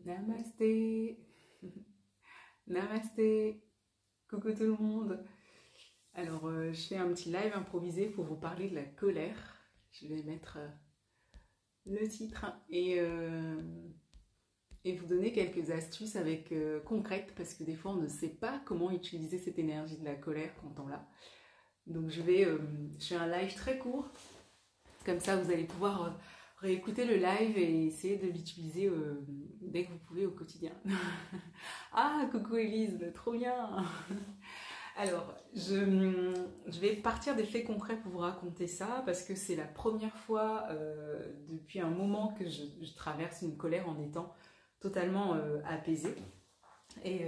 Namasté, namasté, coucou tout le monde. Alors, je fais un petit live improvisé pour vous parler de la colère. Je vais mettre le titre et vous donner quelques astuces concrètes parce que des fois on ne sait pas comment utiliser cette énergie de la colère quand on l'a. Donc, je fais un live très court. Comme ça, vous allez pouvoir réécouter le live et essayer de l'utiliser dès que vous pouvez au quotidien. Ah, coucou Elise, trop bien. Alors, je vais partir des faits concrets pour vous raconter ça parce que c'est la première fois depuis un moment que je traverse une colère en étant totalement apaisée. Et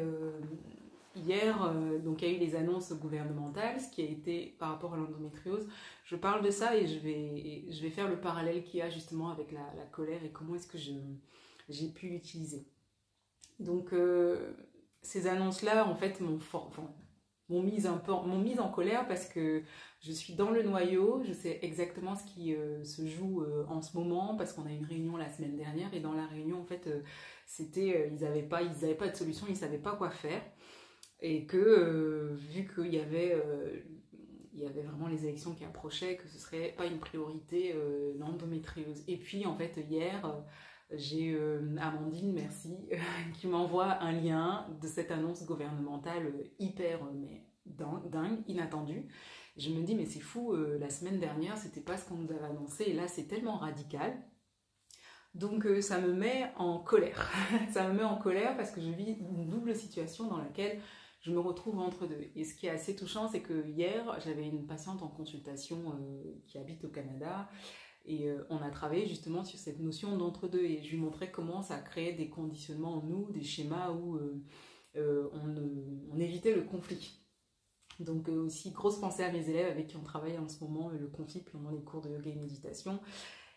hier, donc il y a eu les annonces gouvernementales, ce qui a été par rapport à l'endométriose. Je parle de ça et je vais faire le parallèle qu'il y a justement avec la colère et comment est-ce que j'ai pu l'utiliser. Donc ces annonces-là, en fait, m'ont mise en colère parce que je suis dans le noyau, je sais exactement ce qui se joue en ce moment parce qu'on a eu une réunion la semaine dernière et dans la réunion, en fait, ils n'avaient pas de solution, ils ne savaient pas quoi faire. Et que vu qu'il y avait vraiment les élections qui approchaient, que ce serait pas une priorité l'endométriose. Et puis en fait hier, j'ai Amandine, merci, qui m'envoie un lien de cette annonce gouvernementale hyper mais dingue, inattendue. Je me dis mais c'est fou, la semaine dernière c'était pas ce qu'on nous avait annoncé et là c'est tellement radical. Donc ça me met en colère. Ça me met en colère parce que je vis une double situation dans laquelle je me retrouve entre deux. Et ce qui est assez touchant, c'est que hier, j'avais une patiente en consultation qui habite au Canada et on a travaillé justement sur cette notion d'entre-deux et je lui montrais comment ça créait des conditionnements en nous, des schémas où on évitait le conflit. Donc aussi, grosse pensée à mes élèves avec qui on travaille en ce moment, le conflit pendant les cours de yoga et méditation.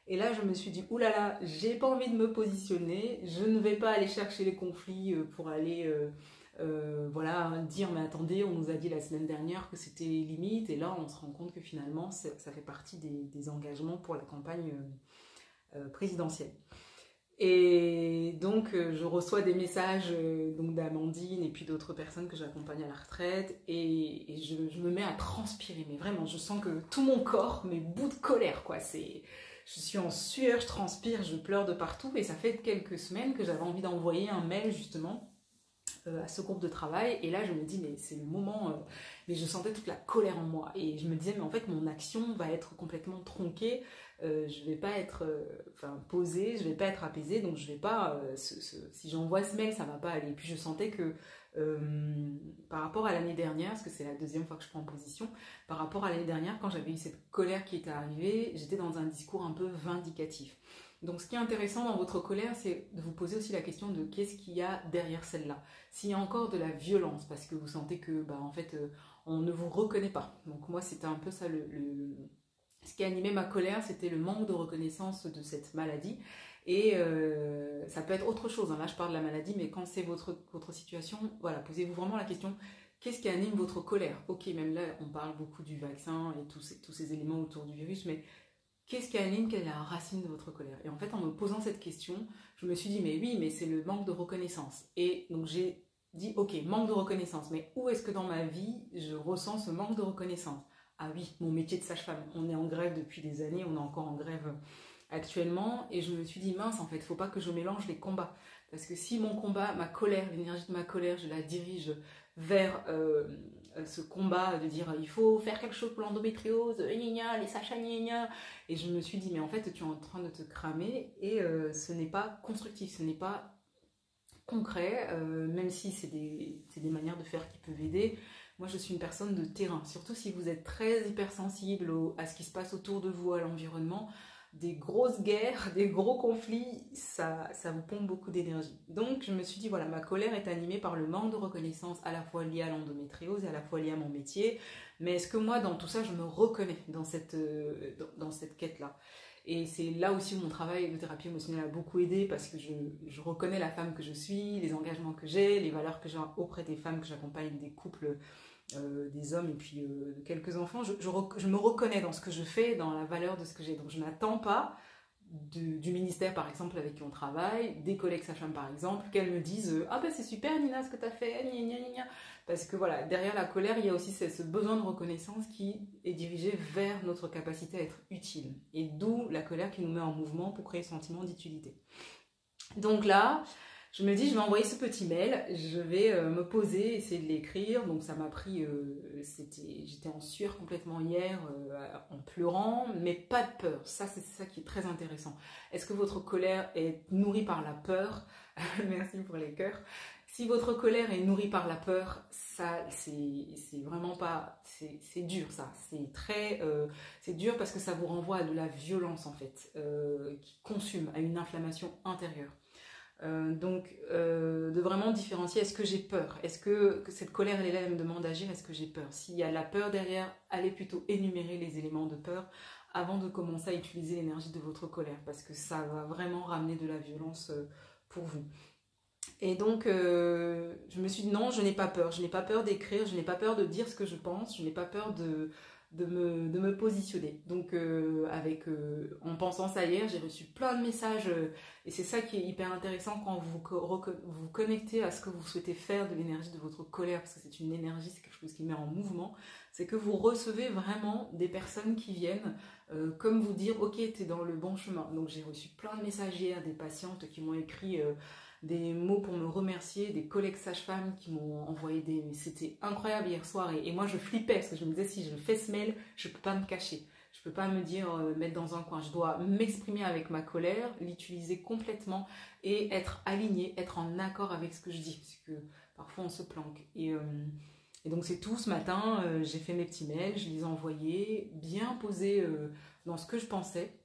Et là, je me suis dit, oulala, j'ai pas envie de me positionner, je ne vais pas aller chercher les conflits pour aller voilà, dire, mais attendez, on nous a dit la semaine dernière que c'était limite, et là, on se rend compte que finalement, ça fait partie des engagements pour la campagne présidentielle. Et donc, je reçois des messages donc d'Amandine et puis d'autres personnes que j'accompagne à la retraite, et je me mets à transpirer, mais vraiment, je sens que tout mon corps, mes bouts de colère, quoi, je suis en sueur, je transpire, je pleure de partout et ça fait quelques semaines que j'avais envie d'envoyer un mail justement à ce groupe de travail et là je me dis mais c'est le moment, mais je sentais toute la colère en moi et je me disais mais en fait mon action va être complètement tronquée, je vais pas être posée, je vais pas être apaisée donc je vais pas, si j'envoie ce mail ça va pas aller. Et puis je sentais que par rapport à l'année dernière, parce que c'est la deuxième fois que je prends position, par rapport à l'année dernière, quand j'avais eu cette colère qui était arrivée, j'étais dans un discours un peu vindicatif. Donc ce qui est intéressant dans votre colère, c'est de vous poser aussi la question de qu'est-ce qu'il y a derrière celle-là. S'il y a encore de la violence, parce que vous sentez que, en fait, on ne vous reconnaît pas. Donc moi, c'était un peu ça ce qui animait ma colère, c'était le manque de reconnaissance de cette maladie. Et ça peut être autre chose, hein. Là je parle de la maladie, mais quand c'est votre situation, voilà, posez-vous vraiment la question, qu'est-ce qui anime votre colère? Ok, même là on parle beaucoup du vaccin et tous ces éléments autour du virus, mais qu'est-ce qui anime, quelle est la racine de votre colère? Et en fait en me posant cette question, je me suis dit, mais oui, mais c'est le manque de reconnaissance. Et donc j'ai dit, ok, manque de reconnaissance, mais où est-ce que dans ma vie je ressens ce manque de reconnaissance? Ah oui, mon métier de sage-femme, on est en grève depuis des années, on est encore en grève actuellement, et je me suis dit mince, en fait, faut pas que je mélange les combats, parce que si mon combat, ma colère, l'énergie de ma colère, je la dirige vers ce combat de dire il faut faire quelque chose pour l'endométriose, les sachas, et je me suis dit mais en fait tu es en train de te cramer et ce n'est pas constructif, ce n'est pas concret, même si c'est des manières de faire qui peuvent aider. Moi, je suis une personne de terrain, surtout si vous êtes très hypersensible à ce qui se passe autour de vous, à l'environnement. Des grosses guerres, des gros conflits, ça vous pompe beaucoup d'énergie. Donc, je me suis dit, voilà, ma colère est animée par le manque de reconnaissance, à la fois lié à l'endométriose et à la fois lié à mon métier. Mais est-ce que moi, dans tout ça, je me reconnais dans cette quête-là? Et c'est là aussi où mon travail de thérapie émotionnelle a beaucoup aidé parce que je reconnais la femme que je suis, les engagements que j'ai, les valeurs que j'ai auprès des femmes que j'accompagne, des couples, des hommes et puis quelques enfants. Je me reconnais dans ce que je fais, dans la valeur de ce que j'ai. Donc je n'attends pas du ministère par exemple avec qui on travaille, des collègues sages-femmes par exemple, qu'elles me disent ah ben c'est super Nina ce que tu as fait, gna, gna, gna, gna. Parce que voilà, derrière la colère il y a aussi ce besoin de reconnaissance qui est dirigé vers notre capacité à être utile, et d'où la colère qui nous met en mouvement pour créer le sentiment d'utilité. Donc là je me dis, je vais envoyer ce petit mail, je vais me poser, essayer de l'écrire. Donc ça m'a pris, j'étais en sueur complètement hier, en pleurant, mais pas de peur. Ça, c'est ça qui est très intéressant. Est-ce que votre colère est nourrie par la peur? Merci pour les cœurs. Si votre colère est nourrie par la peur, ça, c'est vraiment pas, c'est dur ça. C'est dur parce que ça vous renvoie à de la violence en fait, qui consume, à une inflammation intérieure. Donc de vraiment différencier, est-ce que j'ai peur, est-ce que cette colère elle est là, elle me demande d'agir, est-ce que j'ai peur? S'il y a la peur derrière, allez plutôt énumérer les éléments de peur avant de commencer à utiliser l'énergie de votre colère, parce que ça va vraiment ramener de la violence pour vous. Et donc je me suis dit non, je n'ai pas peur d'écrire, je n'ai pas peur de dire ce que je pense, je n'ai pas peur de me positionner. Donc en pensant ça hier, j'ai reçu plein de messages et c'est ça qui est hyper intéressant quand vous connectez à ce que vous souhaitez faire de l'énergie de votre colère, parce que c'est une énergie, c'est quelque chose qui met en mouvement, c'est que vous recevez vraiment des personnes qui viennent comme vous dire ok, t'es dans le bon chemin. Donc j'ai reçu plein de messages hier, des patientes qui m'ont écrit des mots pour me remercier, des collègues sages-femmes qui m'ont envoyé des... C'était incroyable hier soir et moi je flippais parce que je me disais si je fais ce mail, je ne peux pas me cacher. Je ne peux pas me dire, mettre dans un coin. Je dois m'exprimer avec ma colère, l'utiliser complètement et être alignée, être en accord avec ce que je dis, parce que parfois on se planque. Et donc c'est tout ce matin, j'ai fait mes petits mails, je les ai envoyés, bien posés dans ce que je pensais,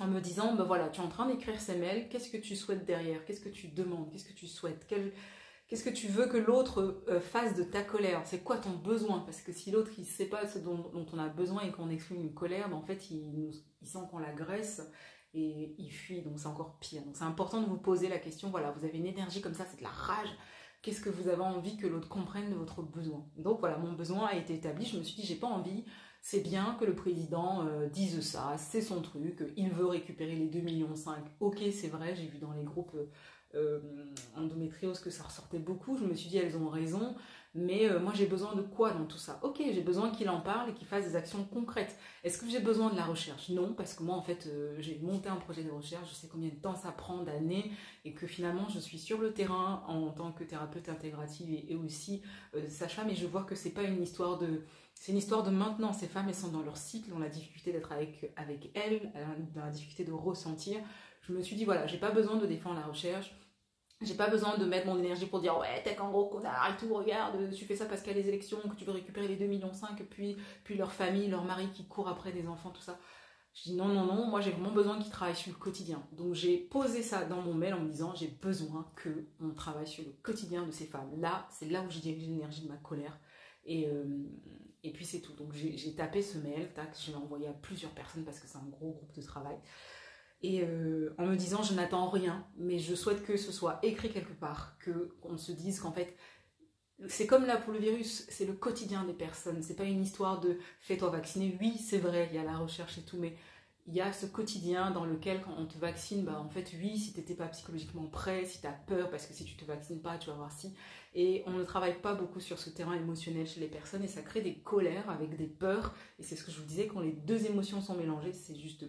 en me disant, ben voilà, tu es en train d'écrire ces mails, qu'est-ce que tu souhaites derrière? Qu'est-ce que tu demandes? Qu'est-ce que tu souhaites? Qu'est-ce que tu veux que l'autre fasse de ta colère? C'est quoi ton besoin? Parce que si l'autre, il ne sait pas ce dont on a besoin et qu'on exprime une colère, ben en fait, il sent qu'on l'agresse et il fuit, donc c'est encore pire. Donc c'est important de vous poser la question, voilà, vous avez une énergie comme ça, c'est de la rage. Qu'est-ce que vous avez envie que l'autre comprenne de votre besoin? Donc voilà, mon besoin a été établi, je me suis dit, j'ai pas envie... C'est bien que le président dise ça, c'est son truc, il veut récupérer les 2,5 millions. Ok, c'est vrai, j'ai vu dans les groupes endométriose que ça ressortait beaucoup. Je me suis dit, elles ont raison, mais moi j'ai besoin de quoi dans tout ça? Ok, j'ai besoin qu'il en parle et qu'il fasse des actions concrètes. Est-ce que j'ai besoin de la recherche? Non, parce que moi en fait, j'ai monté un projet de recherche, je sais combien de temps ça prend, d'années, et que finalement je suis sur le terrain en tant que thérapeute intégrative et aussi sage-femme, et je vois que c'est pas une histoire de... C'est une histoire de maintenant. Ces femmes, elles sont dans leur cycle, ont la difficulté d'être avec elles, dans la difficulté de ressentir. Je me suis dit, voilà, j'ai pas besoin de défendre la recherche, j'ai pas besoin de mettre mon énergie pour dire, ouais, t'es qu'un gros connard et tout, regarde, tu fais ça parce qu'il y a les élections, que tu veux récupérer les 2,5 millions, puis leur famille, leur mari qui court après des enfants, tout ça. Je dis non, non, non, moi j'ai vraiment besoin qu'ils travaillent sur le quotidien. Donc j'ai posé ça dans mon mail en me disant, j'ai besoin qu'on travaille sur le quotidien de ces femmes. Là, c'est là où j'ai dirigé l'énergie de ma colère. Et puis c'est tout. Donc j'ai tapé ce mail, tac, je l'ai envoyé à plusieurs personnes parce que c'est un gros groupe de travail. Et en me disant, je n'attends rien, mais je souhaite que ce soit écrit quelque part, qu'on se dise qu'en fait, c'est comme là pour le virus, c'est le quotidien des personnes. C'est pas une histoire de fais-toi vacciner. Oui, c'est vrai, il y a la recherche et tout, mais il y a ce quotidien dans lequel quand on te vaccine, bah en fait oui, si t'étais pas psychologiquement prêt, si t'as peur, parce que si tu te vaccines pas, tu vas voir si. Et on ne travaille pas beaucoup sur ce terrain émotionnel chez les personnes et ça crée des colères avec des peurs. Et c'est ce que je vous disais, quand les deux émotions sont mélangées, c'est juste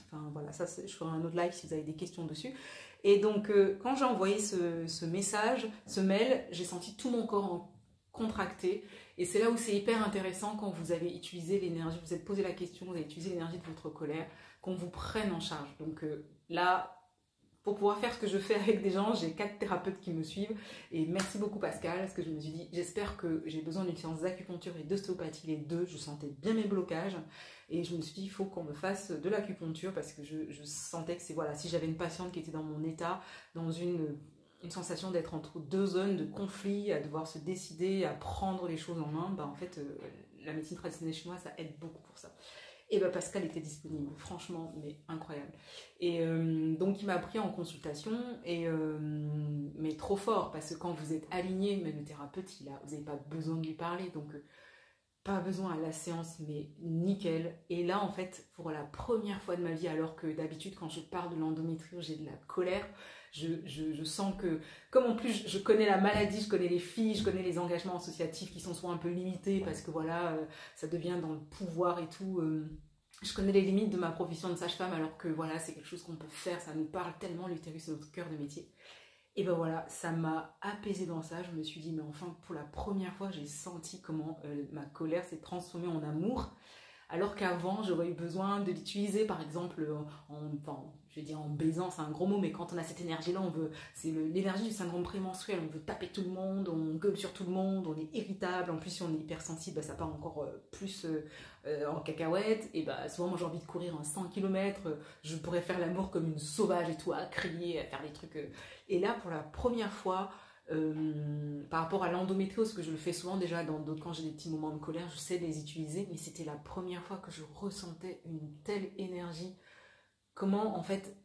enfin voilà, ça je ferai un autre live si vous avez des questions dessus. Et donc quand j'ai envoyé ce message, ce mail, j'ai senti tout mon corps contracté. Et c'est là où c'est hyper intéressant quand vous avez utilisé l'énergie, vous êtes posé la question, vous avez utilisé l'énergie de votre colère, qu'on vous prenne en charge. Donc là, pour pouvoir faire ce que je fais avec des gens, j'ai 4 thérapeutes qui me suivent. Et merci beaucoup Pascal, parce que je me suis dit, j'espère que j'ai besoin d'une séance d'acupuncture et d'ostéopathie, les deux. Je sentais bien mes blocages. Et je me suis dit, il faut qu'on me fasse de l'acupuncture, parce que je sentais que c'est, voilà, si j'avais une patiente qui était dans mon état, dans une sensation d'être entre deux zones de conflit, à devoir se décider, à prendre les choses en main, bah en fait, la médecine traditionnelle chinoise, ça aide beaucoup pour ça. Et bah Pascal était disponible, franchement, mais incroyable. Et donc il m'a pris en consultation, mais trop fort, parce que quand vous êtes aligné, même le thérapeute, vous n'avez pas besoin de lui parler, donc pas besoin, la séance, mais nickel. Et là, en fait, pour la première fois de ma vie, alors que d'habitude, quand je parle de l'endométriose, j'ai de la colère, je sens que, comme en plus, je connais la maladie, je connais les filles, je connais les engagements associatifs qui sont souvent un peu limités, parce que voilà, ça devient dans le pouvoir et tout. Je connais les limites de ma profession de sage-femme, alors que voilà, c'est quelque chose qu'on peut faire, ça nous parle tellement, l'utérus, c'est notre cœur de métier. Et ben voilà, ça m'a apaisée dans ça. Je me suis dit, mais enfin, pour la première fois, j'ai senti comment ma colère s'est transformée en amour. Alors qu'avant, j'aurais eu besoin de l'utiliser, par exemple, enfin, je vais dire en baisant, c'est un gros mot, mais quand on a cette énergie-là, c'est l'énergie du syndrome prémenstruel. On veut taper tout le monde, on gueule sur tout le monde, on est irritable. En plus, si on est hypersensible, bah, ça part encore plus en cacahuète. Et bah, souvent, moi, j'ai envie de courir un 100 km. Je pourrais faire l'amour comme une sauvage et tout, à crier, à faire des trucs. Et là, pour la première fois, par rapport à l'endométriose, que je le fais souvent déjà dans d'autres, quand j'ai des petits moments de colère, je sais les utiliser, mais c'était la première fois que je ressentais une telle énergie. Comment en fait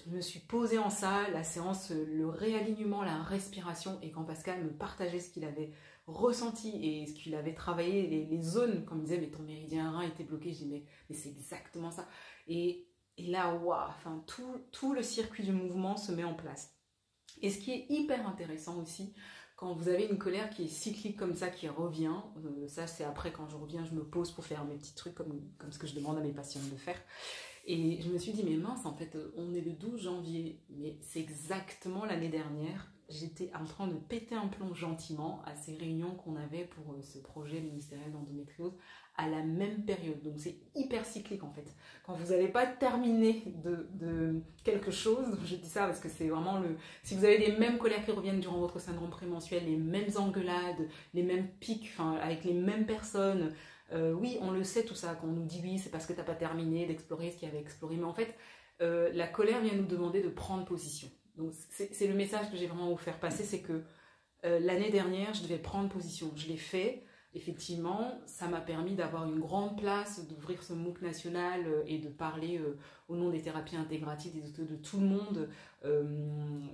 je me suis posée en ça, la séance, le réalignement, la respiration, et quand Pascal me partageait ce qu'il avait ressenti et ce qu'il avait travaillé, les zones, comme il disait, mais ton méridien rein était bloqué, je dis mais c'est exactement ça. Et là, waouh, enfin, tout le circuit du mouvement se met en place. Et ce qui est hyper intéressant aussi, quand vous avez une colère qui est cyclique comme ça, qui revient, ça c'est après quand je reviens, je me pose pour faire mes petits trucs comme ce que je demande à mes patients de faire. Et je me suis dit, mais mince, en fait, on est le 12 janvier, mais c'est exactement l'année dernière, j'étais en train de péter un plomb gentiment à ces réunions qu'on avait pour ce projet ministériel d'endométriose à la même période. Donc c'est hyper cyclique en fait. Quand vous n'avez pas terminé de quelque chose, je dis ça parce que c'est vraiment le... Si vous avez les mêmes colères qui reviennent durant votre syndrome prémenstruel, les mêmes engueulades, les mêmes pics, enfin, avec les mêmes personnes, oui, on le sait tout ça, quand on nous dit oui, c'est parce que tu n'as pas terminé d'explorer ce qu'il y avait exploré, mais en fait, la colère vient nous demander de prendre position. Donc c'est le message que j'ai vraiment à vous faire passer, c'est que l'année dernière, je devais prendre position. Je l'ai fait. Effectivement, ça m'a permis d'avoir une grande place, d'ouvrir ce MOOC national et de parler au nom des thérapies intégratives, de tout le monde.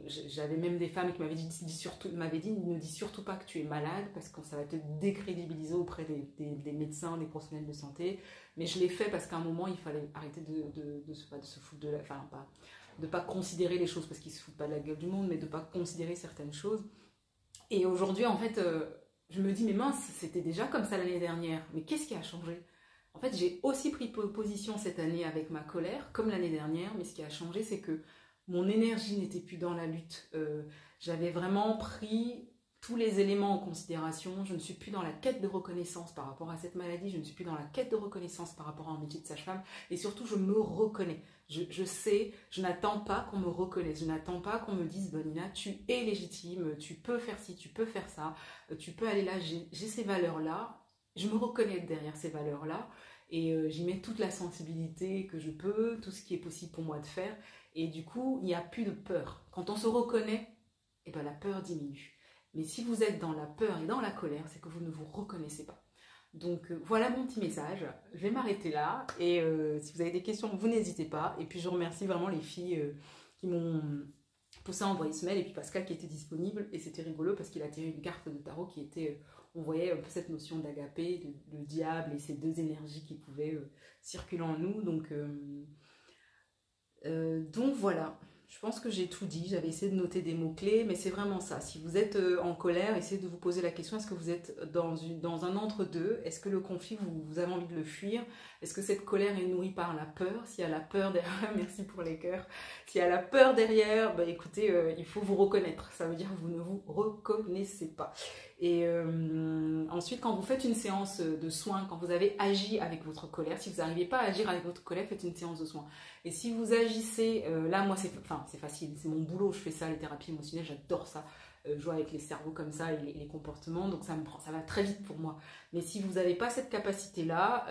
J'avais même des femmes qui m'avaient dit, ne dis surtout pas que tu es malade parce que ça va te décrédibiliser auprès des médecins, des professionnels de santé. Mais je l'ai fait parce qu'à un moment, il fallait arrêter de se foutre de la... Enfin, de ne pas considérer les choses parce qu'ils ne se foutent pas de la gueule du monde, mais de ne pas considérer certaines choses. Et aujourd'hui, en fait... je me dis, mais mince, c'était déjà comme ça l'année dernière. Mais qu'est-ce qui a changé? En fait, j'ai aussi pris position cette année avec ma colère, comme l'année dernière. Mais ce qui a changé, c'est que mon énergie n'était plus dans la lutte. J'avais vraiment pris tous les éléments en considération. Je ne suis plus dans la quête de reconnaissance par rapport à cette maladie. Je ne suis plus dans la quête de reconnaissance par rapport à un métier de sage-femme. Et surtout, je me reconnais. Je sais, je n'attends pas qu'on me reconnaisse, je n'attends pas qu'on me dise, Nina, tu es légitime, tu peux faire ci, tu peux faire ça, tu peux aller là, j'ai ces valeurs-là, je me reconnais derrière ces valeurs-là, et j'y mets toute la sensibilité que je peux, tout ce qui est possible pour moi de faire, et du coup, il n'y a plus de peur. Quand on se reconnaît, eh ben, la peur diminue. Mais si vous êtes dans la peur et dans la colère, c'est que vous ne vous reconnaissez pas. Donc voilà mon petit message, je vais m'arrêter là et si vous avez des questions, vous n'hésitez pas. Et puis je remercie vraiment les filles qui m'ont poussé à envoyer ce mail et puis Pascal qui était disponible et c'était rigolo parce qu'il a tiré une carte de tarot qui était, on voyait un peu cette notion d'agapé, le diable et ces deux énergies qui pouvaient circuler en nous. Donc voilà. Je pense que j'ai tout dit, j'avais essayé de noter des mots-clés, mais c'est vraiment ça. Si vous êtes en colère, essayez de vous poser la question, est-ce que vous êtes dans un entre-deux? Est-ce que le conflit, vous avez envie de le fuir? Est-ce que cette colère est nourrie par la peur? S'il y a la peur derrière, merci pour les cœurs. S'il y a la peur derrière, bah écoutez, il faut vous reconnaître. Ça veut dire que vous ne vous reconnaissez pas. Et ensuite, quand vous faites une séance de soins, quand vous avez agi avec votre colère, si vous n'arrivez pas à agir avec votre colère, faites une séance de soins. Et si vous agissez, là moi c'est facile, c'est mon boulot, je fais ça, les thérapies émotionnelles, j'adore ça, jouer avec les cerveaux comme ça et les comportements, donc ça va très vite pour moi. Mais si vous n'avez pas cette capacité-là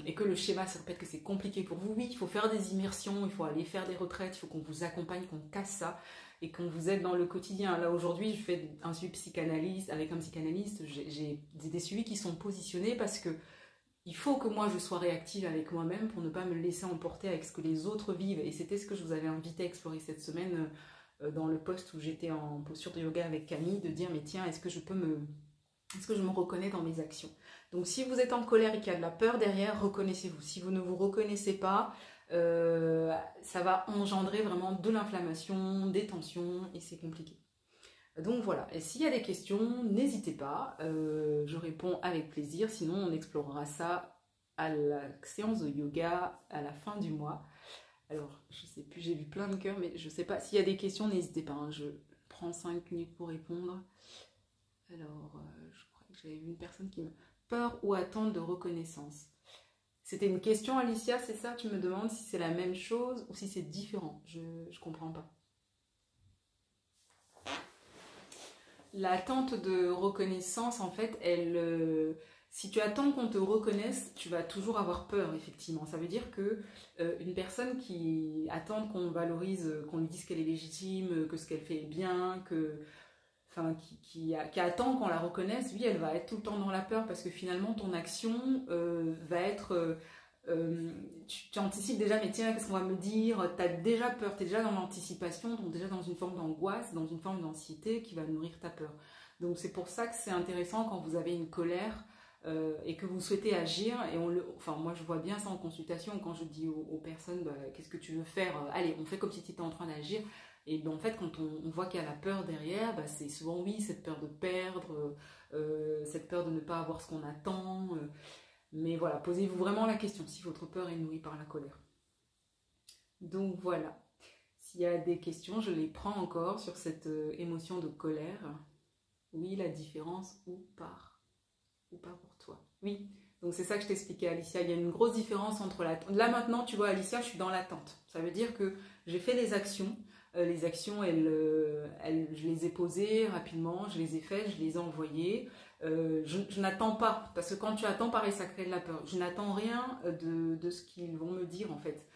et que le schéma se répète que c'est compliqué pour vous, oui, il faut faire des immersions, il faut aller faire des retraites, il faut qu'on vous accompagne, qu'on casse ça et qu'on vous aide dans le quotidien. Là aujourd'hui, je fais un suivi psychanalyste avec un psychanalyste, j'ai des suivis qui sont positionnés parce que il faut que moi je sois réactive avec moi-même pour ne pas me laisser emporter avec ce que les autres vivent. Et c'était ce que je vous avais invité à explorer cette semaine dans le post où j'étais en posture de yoga avec Camille, de dire mais tiens, est-ce que je peux Est-ce que je me reconnais dans mes actions? Donc si vous êtes en colère et qu'il y a de la peur derrière, reconnaissez-vous. Si vous ne vous reconnaissez pas, ça va engendrer vraiment de l'inflammation, des tensions et c'est compliqué. Donc voilà, et s'il y a des questions, n'hésitez pas, je réponds avec plaisir, sinon on explorera ça à la séance de yoga à la fin du mois. Alors, je sais plus, j'ai vu plein de cœurs, mais je sais pas, s'il y a des questions, n'hésitez pas, hein, je prends 5 minutes pour répondre. Alors, je crois que j'avais vu une personne qui me... Peur ou attente de reconnaissance. C'était une question, Alicia, c'est ça? Tu me demandes si c'est la même chose ou si c'est différent. Je comprends pas. L'attente de reconnaissance, en fait, si tu attends qu'on te reconnaisse, tu vas toujours avoir peur, effectivement. Ça veut dire que une personne qui attend qu'on valorise, qu'on lui dise qu'elle est légitime, que ce qu'elle fait est bien, qui attend qu'on la reconnaisse, oui, elle va être tout le temps dans la peur parce que finalement, ton action va être... tu anticipes déjà, mais tiens, qu'est-ce qu'on va me dire? Tu as déjà peur, tu es déjà dans l'anticipation, donc déjà dans une forme d'angoisse, dans une forme d'anxiété qui va nourrir ta peur. Donc c'est pour ça que c'est intéressant quand vous avez une colère et que vous souhaitez agir. Et moi je vois bien ça en consultation quand je dis aux personnes, bah, qu'est-ce que tu veux faire? Allez, on fait comme si tu étais en train d'agir. Et ben, en fait, quand on voit qu'il y a la peur derrière, bah, c'est souvent oui, cette peur de perdre, cette peur de ne pas avoir ce qu'on attend. Mais voilà, posez-vous vraiment la question si votre peur est nourrie par la colère. Donc voilà, s'il y a des questions, je les prends encore sur cette émotion de colère. Oui, la différence ou pas pour toi. Oui, donc c'est ça que je t'expliquais, Alicia. Il y a une grosse différence entre l'attente. Là maintenant, tu vois, Alicia, je suis dans l'attente. Ça veut dire que j'ai fait les actions. Les actions, je les ai posées rapidement, je les ai faites, je les ai envoyées. Je n'attends pas, parce que quand tu attends, pareil, ça crée de la peur. Je n'attends rien de ce qu'ils vont me dire, en fait.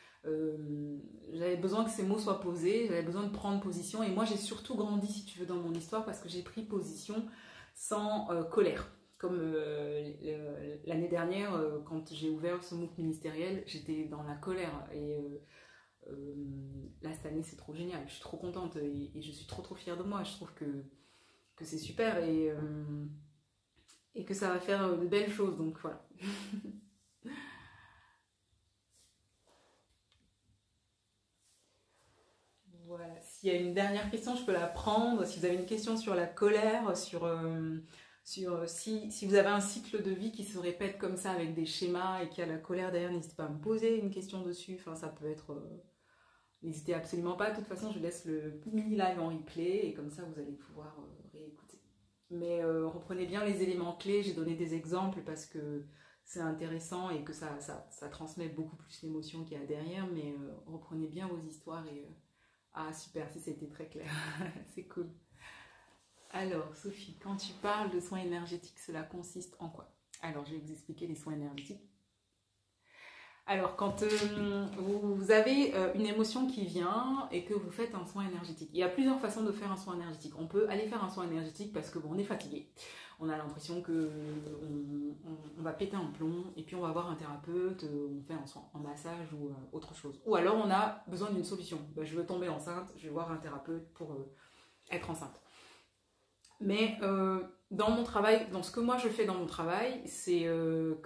J'avais besoin que ces mots soient posés, j'avais besoin de prendre position. Et moi, j'ai surtout grandi, si tu veux, dans mon histoire, parce que j'ai pris position sans colère. Comme l'année dernière, quand j'ai ouvert ce MOOC ministériel, j'étais dans la colère. Et là, cette année, c'est trop génial. Je suis trop contente et je suis trop fière de moi. Je trouve que c'est super et que ça va faire de belles choses. Donc voilà. Voilà. S'il y a une dernière question, je peux la prendre. Si vous avez une question sur la colère, si vous avez un cycle de vie qui se répète comme ça avec des schémas et qu'il y a la colère derrière, n'hésitez pas à me poser une question dessus. Enfin, ça peut être... N'hésitez absolument pas. De toute façon, je laisse le mini-live en replay et comme ça, vous allez pouvoir réécouter. Mais reprenez bien les éléments clés. J'ai donné des exemples parce que c'est intéressant et que ça transmet beaucoup plus l'émotion qu'il y a derrière. Mais reprenez bien vos histoires et... Ah, super, si c'était très clair. C'est cool. Alors, Sophie, quand tu parles de soins énergétiques, cela consiste en quoi? Alors, je vais vous expliquer les soins énergétiques. Alors, quand vous avez une émotion qui vient et que vous faites un soin énergétique, il y a plusieurs façons de faire un soin énergétique. On peut aller faire un soin énergétique parce qu'on est fatigué. On a l'impression qu'on va péter un plomb et puis on va voir un thérapeute, on fait un soin en massage ou autre chose. Ou alors on a besoin d'une solution. Ben, je veux tomber enceinte, je vais voir un thérapeute pour être enceinte. Mais dans mon travail, dans ce que moi je fais dans mon travail, c'est que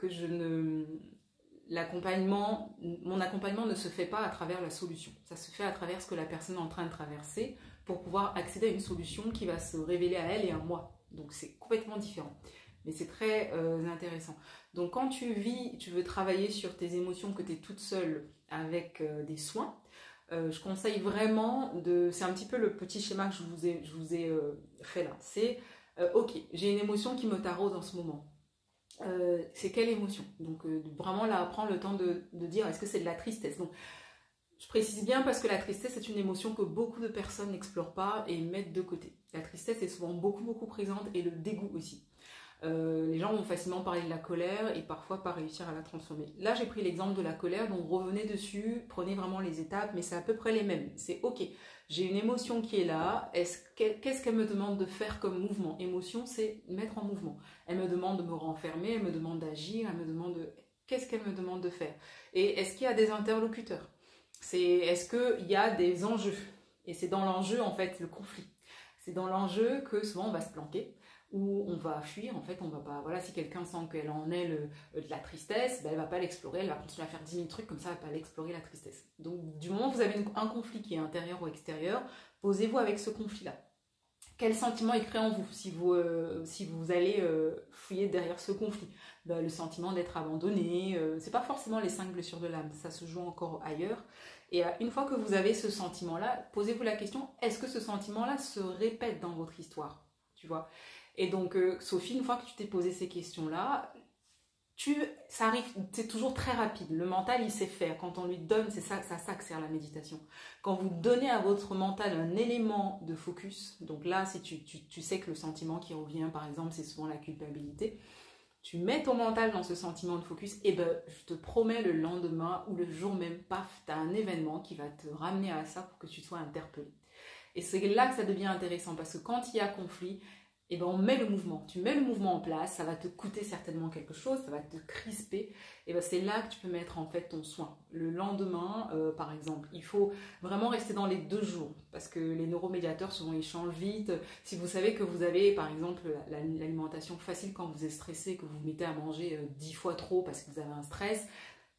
mon accompagnement ne se fait pas à travers la solution. Ça se fait à travers ce que la personne est en train de traverser pour pouvoir accéder à une solution qui va se révéler à elle et à moi. Donc c'est complètement différent. Mais c'est très intéressant. Donc quand tu veux travailler sur tes émotions, que tu es toute seule avec des soins, je conseille vraiment c'est un petit peu le petit schéma que je vous ai fait là. C'est, ok, j'ai une émotion qui me taraude en ce moment. C'est quelle émotion? Donc vraiment là, prendre le temps de dire, est-ce que c'est de la tristesse? Donc je précise bien parce que la tristesse est une émotion que beaucoup de personnes n'explorent pas et mettent de côté. La tristesse est souvent beaucoup présente et le dégoût aussi. Les gens vont facilement parler de la colère et parfois pas réussir à la transformer. Là, j'ai pris l'exemple de la colère, donc revenez dessus, prenez vraiment les étapes, mais c'est à peu près les mêmes. C'est ok, j'ai une émotion qui est là, qu'est-ce qu'elle me demande de faire comme mouvement? Émotion, c'est mettre en mouvement. Elle me demande de me renfermer, elle me demande d'agir, elle me demande qu'est-ce qu'elle me demande de faire? Et est-ce qu'il y a des interlocuteurs? Est-ce qu'il y a des enjeux? Et c'est dans l'enjeu, en fait, le conflit. C'est dans l'enjeu que souvent on va se planquer, où on va fuir, en fait, on va pas, voilà, si quelqu'un sent qu'elle en elle de la tristesse, ben, elle va pas l'explorer, elle va continuer à faire 10 000 trucs, comme ça, elle va pas l'explorer la tristesse. Donc, du moment où vous avez un conflit qui est intérieur ou extérieur, posez-vous avec ce conflit-là. Quel sentiment il crée en vous si vous allez fouiller derrière ce conflit? Ben, le sentiment d'être abandonné, c'est pas forcément les 5 blessures de l'âme, ça se joue encore ailleurs. Et une fois que vous avez ce sentiment-là, posez-vous la question, est-ce que ce sentiment-là se répète dans votre histoire? Tu vois? Et donc, Sophie, une fois que tu t'es posé ces questions-là, ça arrive, c'est toujours très rapide. Le mental, il sait faire. Quand on lui donne, c'est ça que sert la méditation. Quand vous donnez à votre mental un élément de focus, donc là, si tu sais que le sentiment qui revient, par exemple, c'est souvent la culpabilité, tu mets ton mental dans ce sentiment de focus, et ben, je te promets, le lendemain ou le jour même, paf, tu as un événement qui va te ramener à ça pour que tu sois interpellé. Et c'est là que ça devient intéressant, parce que quand il y a conflit, et ben on met le mouvement. Tu mets le mouvement en place, ça va te coûter certainement quelque chose, ça va te crisper. Et ben c'est là que tu peux mettre en fait ton soin. Le lendemain, par exemple, il faut vraiment rester dans les 2 jours, parce que les neuromédiateurs souvent ils changent vite. Si vous savez que vous avez par exemple l'alimentation facile quand vous êtes stressé, que vous vous mettez à manger 10 fois trop parce que vous avez un stress,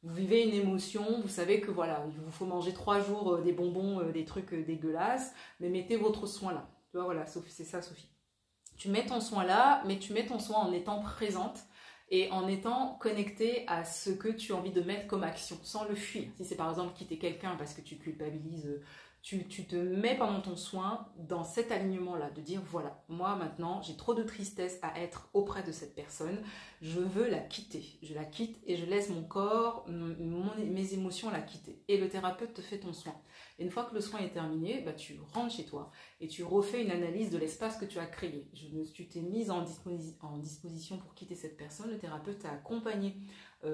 vous vivez une émotion, vous savez que voilà, il vous faut manger 3 jours des bonbons, des trucs dégueulasses, mais mettez votre soin là. Tu vois, voilà, c'est ça Sophie. Tu mets ton soin là, mais tu mets ton soin en étant présente et en étant connectée à ce que tu as envie de mettre comme action, sans le fuir. Si c'est par exemple quitter quelqu'un parce que tu culpabilises, tu te mets pendant ton soin dans cet alignement-là, de dire voilà, moi maintenant j'ai trop de tristesse à être auprès de cette personne, je veux la quitter. Je la quitte et je laisse mon corps, mes émotions la quitter. Et le thérapeute te fait ton soin. Et une fois que le soin est terminé, bah, tu rentres chez toi et tu refais une analyse de l'espace que tu as créé. Tu t'es mise en disposition pour quitter cette personne, le thérapeute t'a accompagné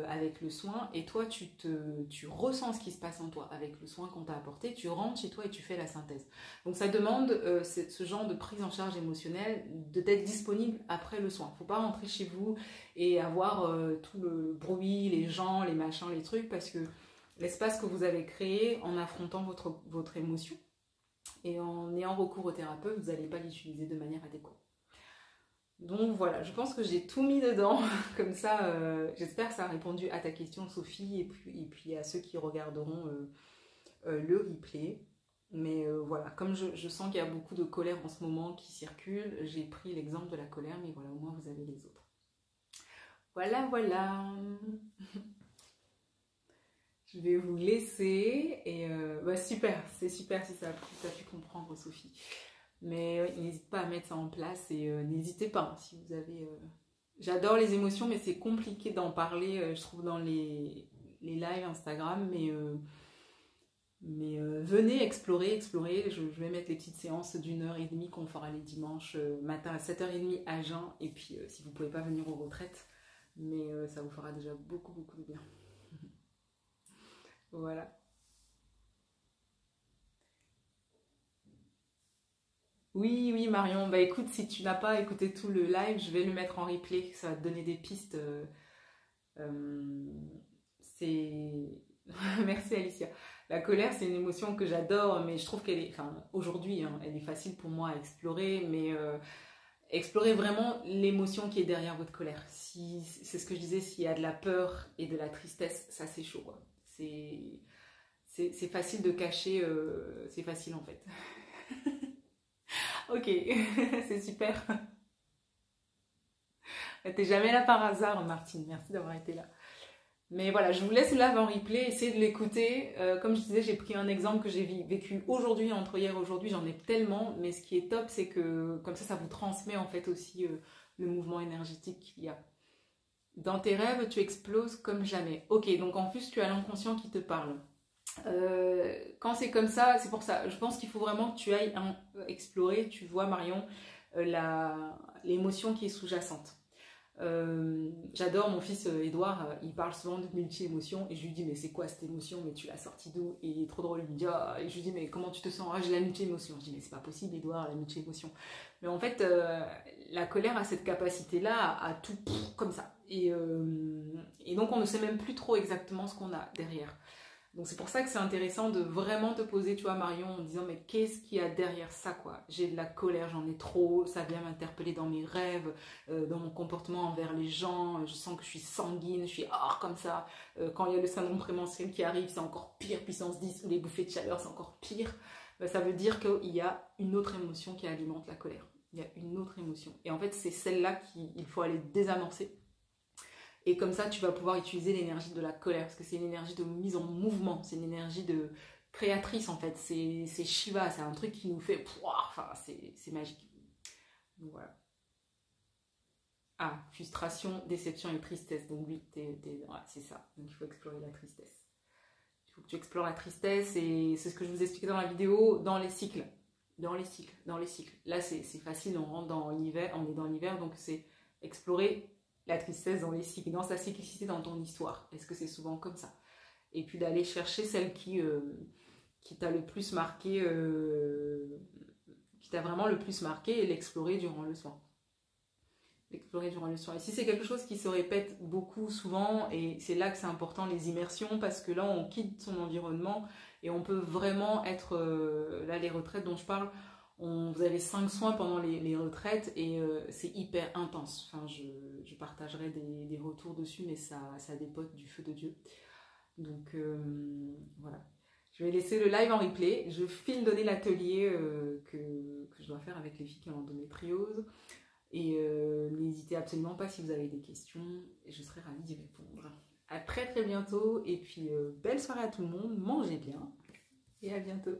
avec le soin et toi tu ressens ce qui se passe en toi avec le soin qu'on t'a apporté, tu rentres chez toi et tu fais la synthèse. Donc ça demande ce genre de prise en charge émotionnelle, d'être disponible après le soin. Il ne faut pas rentrer chez vous et avoir tout le bruit, les gens, les machins, les trucs, parce que l'espace que vous avez créé en affrontant votre émotion et en ayant recours au thérapeute, vous n'allez pas l'utiliser de manière adéquate. Donc voilà, je pense que j'ai tout mis dedans, comme ça, j'espère que ça a répondu à ta question Sophie, et puis à ceux qui regarderont le replay. Mais voilà, comme je sens qu'il y a beaucoup de colère en ce moment qui circule, j'ai pris l'exemple de la colère, mais voilà, au moins vous avez les autres. Voilà, voilà. Je vais vous laisser, et bah super, c'est super si ça a pu comprendre Sophie. Mais n'hésite pas à mettre ça en place et n'hésitez pas hein, si vous avez... J'adore les émotions, mais c'est compliqué d'en parler, je trouve, dans les lives Instagram. Mais venez explorer. Je vais mettre les petites séances d'1h30 qu'on fera les dimanches matin à 7h30 à Jeun. Et puis, si vous ne pouvez pas venir aux retraites, mais ça vous fera déjà beaucoup, beaucoup de bien. Voilà. Oui, oui, Marion. Bah écoute, si tu n'as pas écouté tout le live, je vais le mettre en replay. Ça va te donner des pistes. Euh, c'est... Merci Alicia. La colère, c'est une émotion que j'adore, mais je trouve qu'elle est... Enfin, aujourd'hui, hein, elle est facile pour moi à explorer, mais explorer vraiment l'émotion qui est derrière votre colère. C'est ce que je disais, s'il y a de la peur et de la tristesse, ça c'est chaud, quoi. C'est facile de cacher, c'est facile en fait. Ok, c'est super. T'es jamais là par hasard, Martine. Merci d'avoir été là. Mais voilà, je vous laisse là en replay, essayez de l'écouter. Comme je disais, j'ai pris un exemple que j'ai vécu aujourd'hui, entre hier et aujourd'hui, j'en ai tellement. Mais ce qui est top, c'est que comme ça vous transmet en fait aussi le mouvement énergétique qu'il y a. Dans tes rêves, tu exploses comme jamais. Ok, donc en plus, tu as l'inconscient qui te parle. Quand c'est comme ça, c'est pour ça. Je pense qu'il faut vraiment que tu ailles explorer, tu vois Marion, l'émotion qui est sous-jacente. J'adore mon fils Edouard, il parle souvent de multi-émotions et je lui dis mais c'est quoi cette émotion, mais tu l'as sortie d'où? Et il est trop drôle, il me dit et je lui dis mais comment tu te sens? Ah, j'ai la multi-émotion. Je dis mais c'est pas possible Edouard, la multi-émotion. Mais en fait la colère a cette capacité là à tout comme ça et donc on ne sait même plus trop exactement ce qu'on a derrière. Donc c'est pour ça que c'est intéressant de vraiment te poser, tu vois Marion, en disant mais qu'est-ce qu'il y a derrière ça quoi? J'ai de la colère, j'en ai trop, ça vient m'interpeller dans mes rêves, dans mon comportement envers les gens, je sens que je suis sanguine, je suis comme ça. Quand il y a le syndrome prémenstruel qui arrive, c'est encore pire, puissance 10, ou les bouffées de chaleur, c'est encore pire. Ça veut dire qu'il y a une autre émotion qui alimente la colère. Il y a une autre émotion. Et en fait, c'est celle-là qu'il faut aller désamorcer. Et comme ça, tu vas pouvoir utiliser l'énergie de la colère, parce que c'est une énergie de mise en mouvement, c'est une énergie de créatrice en fait, c'est Shiva, c'est un truc qui nous fait, enfin, c'est magique. Donc voilà. Ah, frustration, déception et tristesse, donc oui, c'est ça, donc il faut explorer la tristesse. Il faut que tu explores la tristesse, et c'est ce que je vous expliquais dans la vidéo, dans les cycles. Dans les cycles. Là, c'est facile, on rentre dans l'hiver, on est dans l'hiver, donc c'est explorer la tristesse dans les cycles, dans sa cyclicité dans ton histoire. Est-ce que c'est souvent comme ça? Et puis d'aller chercher celle qui t'a le plus marqué, qui t'a vraiment le plus marqué, et l'explorer durant le soin. L'explorer durant le soin. Et si c'est quelque chose qui se répète beaucoup, souvent, et c'est là que c'est important les immersions, parce que là on quitte son environnement et on peut vraiment être, là les retraites dont je parle, vous avez 5 soins pendant les retraites et c'est hyper intense. Enfin, je partagerai des retours dessus, mais ça dépote du feu de Dieu. Donc voilà. Je vais laisser le live en replay. Je file donner l'atelier que je dois faire avec les filles qui ont l'endométriose. Et n'hésitez absolument pas si vous avez des questions. Je serai ravie d'y répondre. À très très bientôt. Et puis belle soirée à tout le monde. Mangez bien. Et à bientôt.